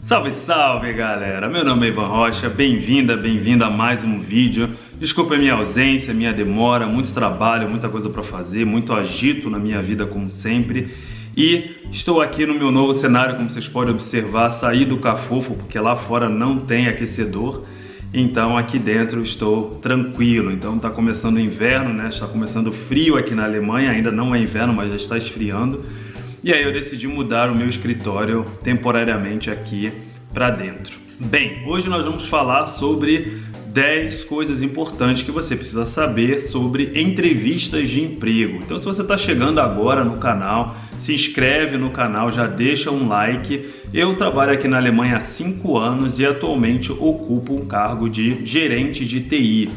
Salve, salve galera! Meu nome é Ivan Rocha, bem-vinda a mais um vídeo. Desculpa a minha ausência, a minha demora, muito trabalho, muita coisa para fazer, muito agito na minha vida como sempre. E estou aqui no meu novo cenário, como vocês podem observar, saí do cafofo porque lá fora não tem aquecedor. Então aqui dentro estou tranquilo. Então está começando o inverno, né? Está começando frio aqui na Alemanha, ainda não é inverno, mas já está esfriando. E aí eu decidi mudar o meu escritório temporariamente aqui para dentro. Bem, hoje nós vamos falar sobre 10 coisas importantes que você precisa saber sobre entrevistas de emprego. Então, se você está chegando agora no canal, se inscreve no canal, já deixa um like. Eu trabalho aqui na Alemanha há 5 anos e atualmente ocupo um cargo de gerente de TI.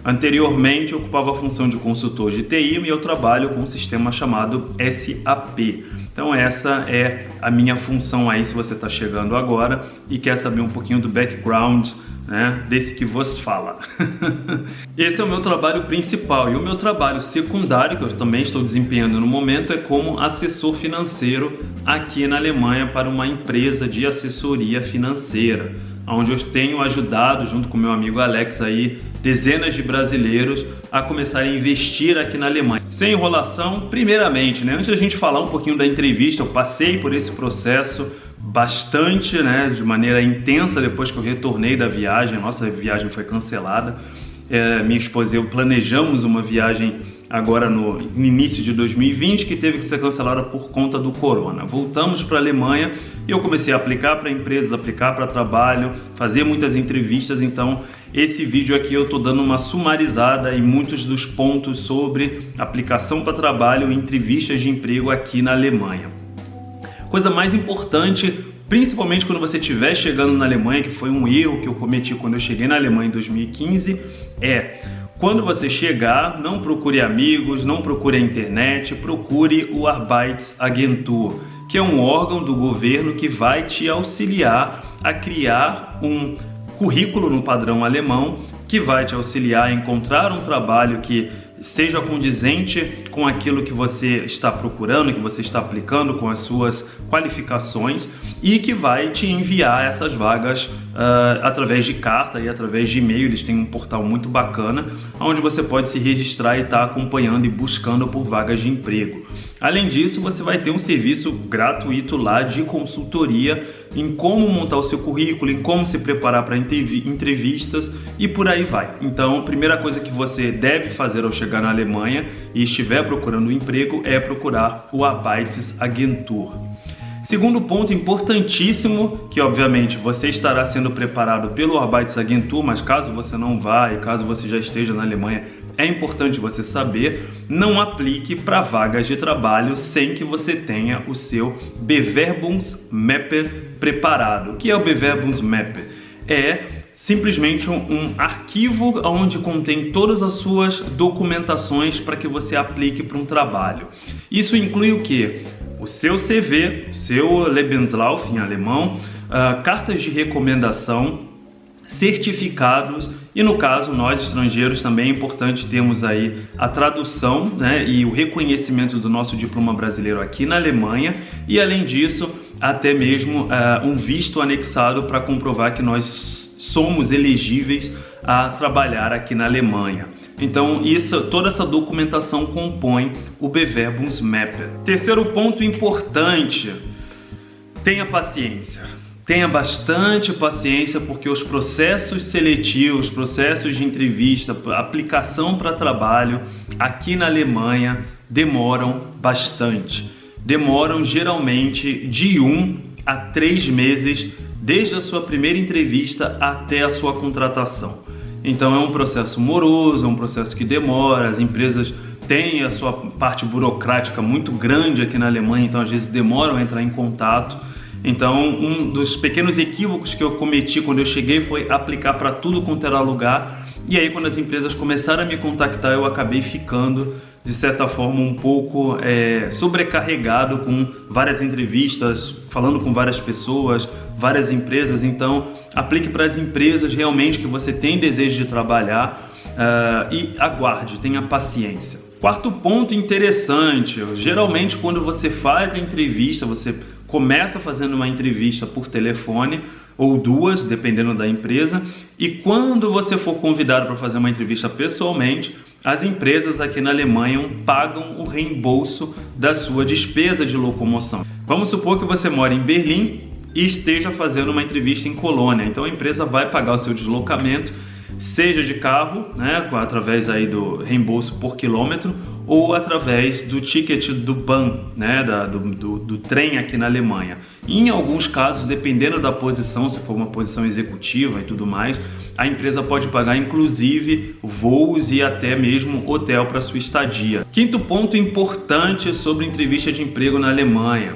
Anteriormente, eu ocupava a função de consultor de TI e eu trabalho com um sistema chamado SAP. Então essa é a minha função aí, se você está chegando agora e quer saber um pouquinho do background, né, desse que vos fala. Esse é o meu trabalho principal, e o meu trabalho secundário, que eu também estou desempenhando no momento, é como assessor financeiro aqui na Alemanha para uma empresa de assessoria financeira, onde eu tenho ajudado, junto com meu amigo Alex, aí, dezenas de brasileiros a começar a investir aqui na Alemanha. Sem enrolação, primeiramente, né, antes da gente falar um pouquinho da entrevista, eu passei por esse processo bastante, né, de maneira intensa depois que eu retornei da viagem. A nossa viagem foi cancelada. Minha esposa e eu planejamos uma viagem agora no início de 2020 que teve que ser cancelada por conta do corona. Voltamos para a Alemanha e eu comecei a aplicar para empresas, aplicar para trabalho, fazer muitas entrevistas. Então esse vídeo aqui eu estou dando uma sumarizada em muitos dos pontos sobre aplicação para trabalho e entrevistas de emprego aqui na Alemanha. Coisa mais importante, principalmente quando você estiver chegando na Alemanha, que foi um erro que eu cometi quando eu cheguei na Alemanha em 2015, quando você chegar, não procure amigos, não procure a internet, procure o Arbeitsagentur, que é um órgão do governo que vai te auxiliar a criar um currículo no padrão alemão, que vai te auxiliar a encontrar um trabalho que seja condizente com aquilo que você está procurando, que você está aplicando, com as suas qualificações, e que vai te enviar essas vagas através de carta e através de e-mail. Eles têm um portal muito bacana, onde você pode se registrar e estar acompanhando e buscando por vagas de emprego. Além disso, você vai ter um serviço gratuito lá de consultoria em como montar o seu currículo, em como se preparar para entrevistas e por aí vai. Então, a primeira coisa que você deve fazer ao chegar na Alemanha e estiver procurando um emprego é procurar o Arbeitsagentur. Segundo ponto importantíssimo, que obviamente você estará sendo preparado pelo Arbeitsagentur, mas caso você não vá e caso você já esteja na Alemanha, é importante você saber: não aplique para vagas de trabalho sem que você tenha o seu Bewerbungsmappe preparado. O que é o Bewerbungsmappe? É simplesmente um arquivo onde contém todas as suas documentações para que você aplique para um trabalho. Isso inclui o quê? O seu CV, o seu Lebenslauf em alemão, cartas de recomendação, certificados e, no caso, nós estrangeiros também é importante termos aí a tradução, né, e o reconhecimento do nosso diploma brasileiro aqui na Alemanha, e além disso até mesmo um visto anexado para comprovar que nós somos elegíveis a trabalhar aqui na Alemanha. Então toda essa documentação compõe o Bewerbungsmappe. Terceiro ponto importante: tenha paciência. Tenha bastante paciência, porque os processos seletivos, processos de entrevista, aplicação para trabalho aqui na Alemanha demoram bastante. Demoram geralmente de 1 a 3 meses, desde a sua primeira entrevista até a sua contratação. Então é um processo moroso, é um processo que demora. As empresas têm a sua parte burocrática muito grande aqui na Alemanha, então às vezes demoram a entrar em contato. Então um dos pequenos equívocos que eu cometi quando eu cheguei foi aplicar para tudo quanto era lugar, e aí quando as empresas começaram a me contactar eu acabei ficando de certa forma um pouco sobrecarregado com várias entrevistas, falando com várias pessoas, várias empresas. Então aplique para as empresas realmente que você tem desejo de trabalhar e aguarde, tenha paciência. Quarto ponto interessante: geralmente quando você faz a entrevista, você começa fazendo uma entrevista por telefone ou duas, dependendo da empresa, e quando você for convidado para fazer uma entrevista pessoalmente, as empresas aqui na Alemanha pagam o reembolso da sua despesa de locomoção. Vamos supor que você mora em Berlim e esteja fazendo uma entrevista em Colônia, então a empresa vai pagar o seu deslocamento, seja de carro, né, através aí do reembolso por quilômetro, ou através do ticket do Bahn, né, do trem aqui na Alemanha. E em alguns casos, dependendo da posição, se for uma posição executiva e tudo mais, a empresa pode pagar inclusive voos e até mesmo hotel para sua estadia. Quinto ponto importante sobre entrevista de emprego na Alemanha.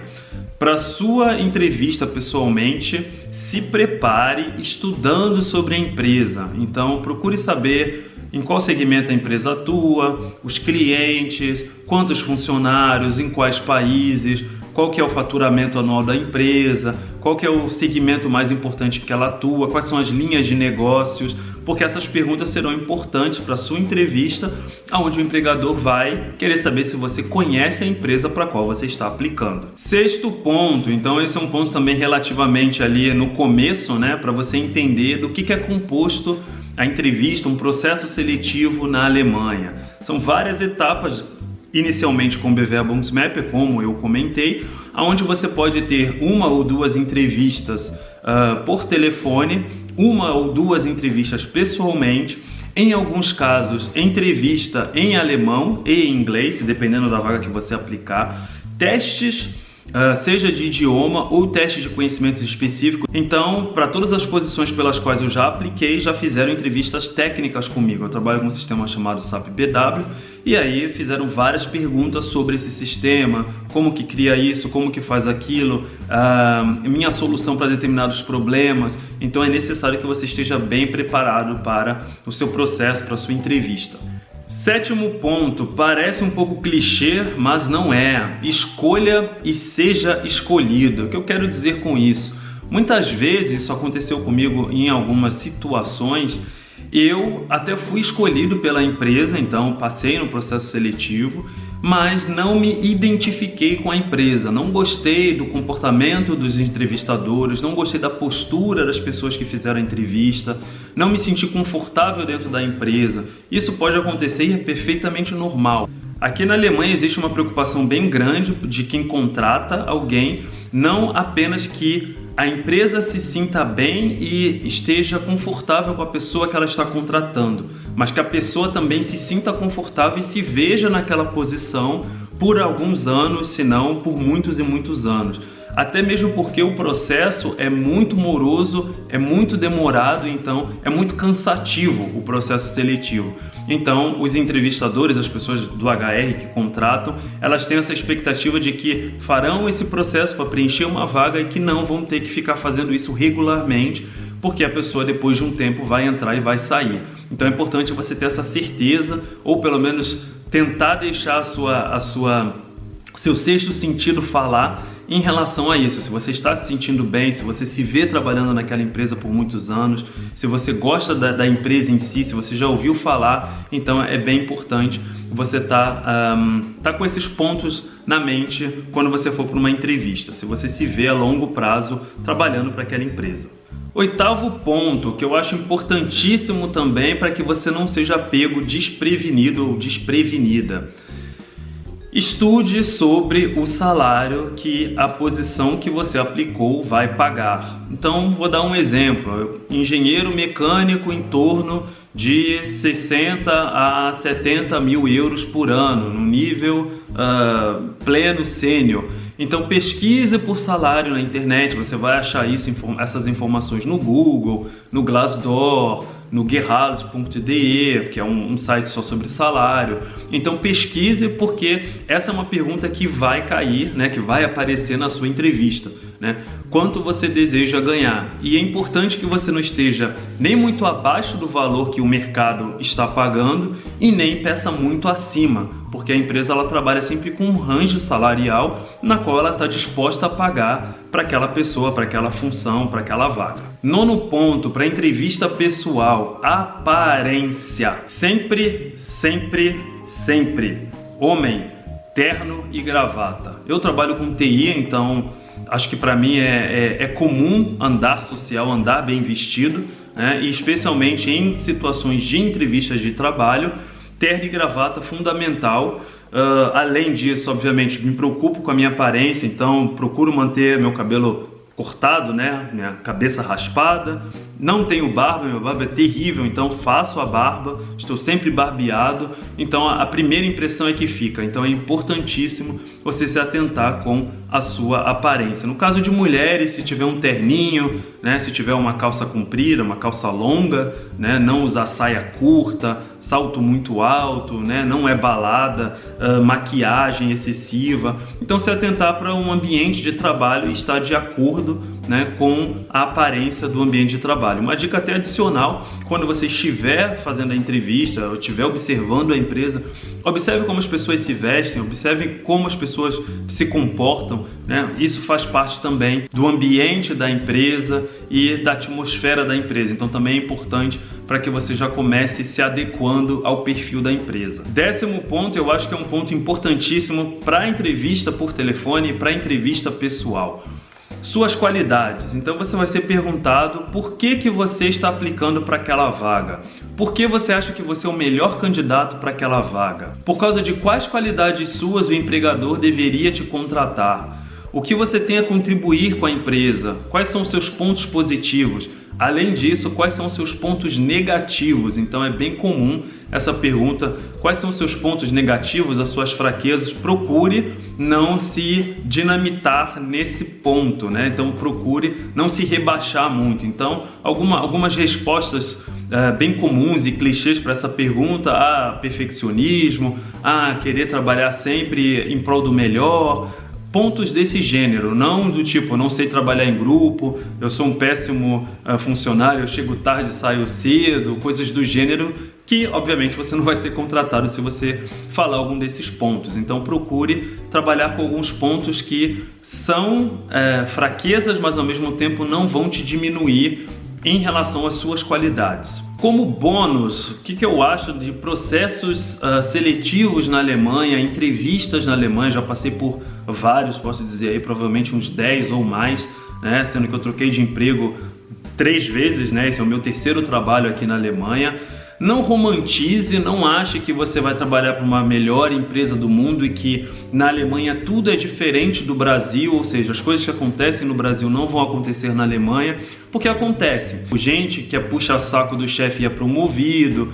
Para sua entrevista pessoalmente, se prepare estudando sobre a empresa. Então, procure saber em qual segmento a empresa atua, os clientes, quantos funcionários, em quais países, qual que é o faturamento anual da empresa, qual que é o segmento mais importante que ela atua, quais são as linhas de negócios, porque essas perguntas serão importantes para a sua entrevista, onde o empregador vai querer saber se você conhece a empresa para a qual você está aplicando. Sexto ponto, então esse é um ponto também relativamente ali no começo, né, para você entender do que é composto a entrevista, um processo seletivo na Alemanha. São várias etapas, inicialmente com o Bewerbungsmap, como eu comentei, onde você pode ter uma ou duas entrevistas por telefone, uma ou duas entrevistas pessoalmente, em alguns casos entrevista em alemão e em inglês, dependendo da vaga que você aplicar, testes, seja de idioma ou teste de conhecimentos específicos. Então, para todas as posições pelas quais eu já apliquei, já fizeram entrevistas técnicas comigo. Eu trabalho com um sistema chamado SAP BW e aí fizeram várias perguntas sobre esse sistema, como que cria isso, como que faz aquilo, minha solução para determinados problemas. Então é necessário que você esteja bem preparado para o seu processo, para a sua entrevista. Sétimo ponto, parece um pouco clichê, mas não é. Escolha e seja escolhido. O que eu quero dizer com isso? Muitas vezes, isso aconteceu comigo em algumas situações, eu até fui escolhido pela empresa, então passei no processo seletivo, mas não me identifiquei com a empresa, não gostei do comportamento dos entrevistadores, não gostei da postura das pessoas que fizeram a entrevista, não me senti confortável dentro da empresa. Isso pode acontecer e é perfeitamente normal. Aqui na Alemanha existe uma preocupação bem grande de quem contrata alguém, não apenas que a empresa se sinta bem e esteja confortável com a pessoa que ela está contratando, mas que a pessoa também se sinta confortável e se veja naquela posição por alguns anos, se não por muitos e muitos anos. Até mesmo porque o processo é muito moroso, é muito demorado, então é muito cansativo o processo seletivo. Então os entrevistadores, as pessoas do HR que contratam, elas têm essa expectativa de que farão esse processo para preencher uma vaga e que não vão ter que ficar fazendo isso regularmente, porque a pessoa depois de um tempo vai entrar e vai sair. Então é importante você ter essa certeza, ou pelo menos tentar deixar o seu sexto sentido falar em relação a isso. Se você está se sentindo bem, se você se vê trabalhando naquela empresa por muitos anos, se você gosta da empresa em si, se você já ouviu falar, então é bem importante você tá com esses pontos na mente quando você for para uma entrevista, se você se vê a longo prazo trabalhando para aquela empresa. Oitavo ponto, que eu acho importantíssimo também para que você não seja pego desprevenido ou desprevenida. Estude sobre o salário que a posição que você aplicou vai pagar. Então, vou dar um exemplo. Engenheiro mecânico em torno de 60 a 70 mil euros por ano, no nível pleno sênior. Então, pesquise por salário na internet. Você vai achar essas informações no Google, no Glassdoor, no Gehalt.de, que é um site só sobre salário. Então pesquise, porque essa é uma pergunta que vai cair, né, que vai aparecer na sua entrevista, né? Quanto você deseja ganhar? E é importante que você não esteja nem muito abaixo do valor que o mercado está pagando e nem peça muito acima, porque a empresa ela trabalha sempre com um range salarial na qual ela está disposta a pagar para aquela pessoa, para aquela função, para aquela vaga. Nono ponto, para entrevista pessoal, aparência. Sempre, sempre, sempre. Homem, terno e gravata. Eu trabalho com TI, então Acho que para mim é comum andar social, andar bem vestido, né? E especialmente em situações de entrevistas de trabalho, terno e gravata fundamental. Além disso, obviamente, me preocupo com a minha aparência, então procuro manter meu cabelo cortado, né? Minha cabeça raspada, não tenho barba, minha barba é terrível, então faço a barba, estou sempre barbeado, então a primeira impressão é que fica, então é importantíssimo você se atentar com a sua aparência. No caso de mulheres, se tiver um terninho, né? Se tiver uma calça comprida, uma calça longa, né? Não usar saia curta, salto muito alto, né? Não é balada, maquiagem excessiva, então se atentar para um ambiente de trabalho e estar de acordo, né, com a aparência do ambiente de trabalho. Uma dica até adicional: quando você estiver fazendo a entrevista ou estiver observando a empresa, observe como as pessoas se vestem, observe como as pessoas se comportam, né? Isso faz parte também do ambiente da empresa e da atmosfera da empresa, então também é importante para que você já comece se adequando ao perfil da empresa. 10º ponto, eu acho que é um ponto importantíssimo para a entrevista por telefone e para a entrevista pessoal: suas qualidades. Então você vai ser perguntado por que você está aplicando para aquela vaga. Por que você acha que você é o melhor candidato para aquela vaga? Por causa de quais qualidades suas o empregador deveria te contratar? O que você tem a contribuir com a empresa? Quais são os seus pontos positivos? Além disso, quais são os seus pontos negativos? Então é bem comum essa pergunta: quais são os seus pontos negativos, as suas fraquezas? Procure não se dinamitar nesse ponto, né? Então procure não se rebaixar muito. Então algumas respostas bem comuns e clichês para essa pergunta: perfeccionismo, querer trabalhar sempre em prol do melhor. Pontos desse gênero, não do tipo, não sei trabalhar em grupo, eu sou um péssimo funcionário, eu chego tarde, saio cedo, coisas do gênero que obviamente você não vai ser contratado se você falar algum desses pontos. Então procure trabalhar com alguns pontos que são fraquezas, mas ao mesmo tempo não vão te diminuir em relação às suas qualidades. Como bônus, o que eu acho de processos seletivos na Alemanha, entrevistas na Alemanha? Já passei por vários, posso dizer aí, provavelmente uns 10 ou mais, né? Sendo que eu troquei de emprego 3 vezes, né? Esse é o meu 3º trabalho aqui na Alemanha. Não romantize, não ache que você vai trabalhar para uma melhor empresa do mundo e que na Alemanha tudo é diferente do Brasil, ou seja, as coisas que acontecem no Brasil não vão acontecer na Alemanha, porque acontece. Gente que é puxa-saco do chefe e é promovido,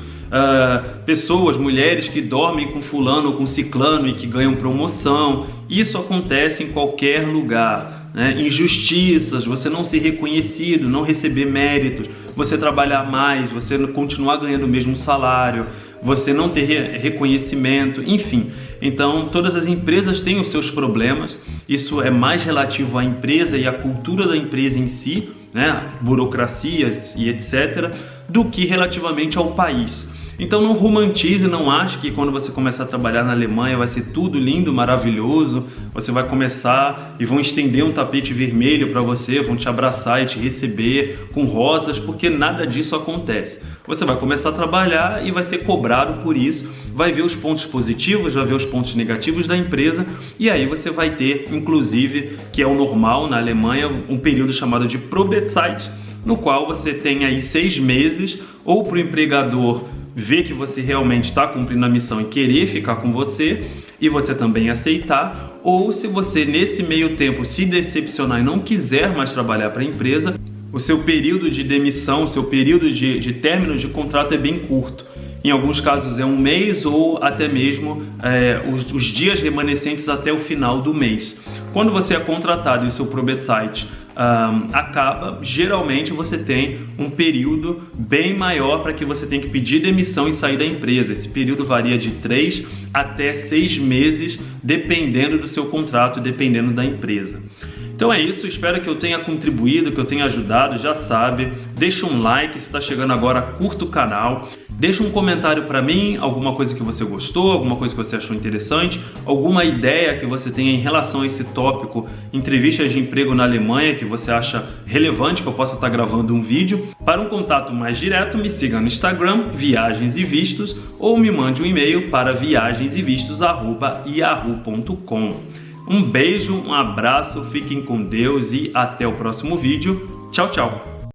pessoas, mulheres que dormem com fulano ou com ciclano e que ganham promoção. Isso acontece em qualquer lugar. Injustiças, você não ser reconhecido, não receber méritos, você trabalhar mais, você continuar ganhando o mesmo salário, você não ter reconhecimento, enfim. Então todas as empresas têm os seus problemas, isso é mais relativo à empresa e à cultura da empresa em si, né? Burocracias e etc., do que relativamente ao país. Então não romantize, não ache que quando você começar a trabalhar na Alemanha vai ser tudo lindo, maravilhoso, você vai começar e vão estender um tapete vermelho para você, vão te abraçar e te receber com rosas, porque nada disso acontece. Você vai começar a trabalhar e vai ser cobrado por isso, vai ver os pontos positivos, vai ver os pontos negativos da empresa, e aí você vai ter, inclusive, que é o normal na Alemanha, um período chamado de Probezeit, no qual você tem aí 6 meses, ou para o empregador ver que você realmente está cumprindo a missão e querer ficar com você, e você também aceitar, ou se você nesse meio tempo se decepcionar e não quiser mais trabalhar para a empresa, o seu período de demissão, o seu período de término de contrato é bem curto. Em alguns casos é 1 mês ou até mesmo os dias remanescentes até o final do mês. Quando você é contratado e o seu Probezeit acaba, geralmente você tem um período bem maior para que você tenha que pedir demissão e sair da empresa. Esse período varia de 3 até 6 meses, dependendo do seu contrato, dependendo da empresa. Então é isso, espero que eu tenha contribuído, que eu tenha ajudado. Já sabe, deixa um like, se está chegando agora, curta o canal, deixa um comentário para mim, alguma coisa que você gostou, alguma coisa que você achou interessante, alguma ideia que você tenha em relação a esse tópico, entrevistas de emprego na Alemanha, que você acha relevante, que eu possa estar gravando um vídeo. Para um contato mais direto, me siga no Instagram, Viagens e Vistos, ou me mande um e-mail para viagensEvistos@yahoo.com. Um beijo, um abraço, fiquem com Deus e até o próximo vídeo. Tchau, tchau!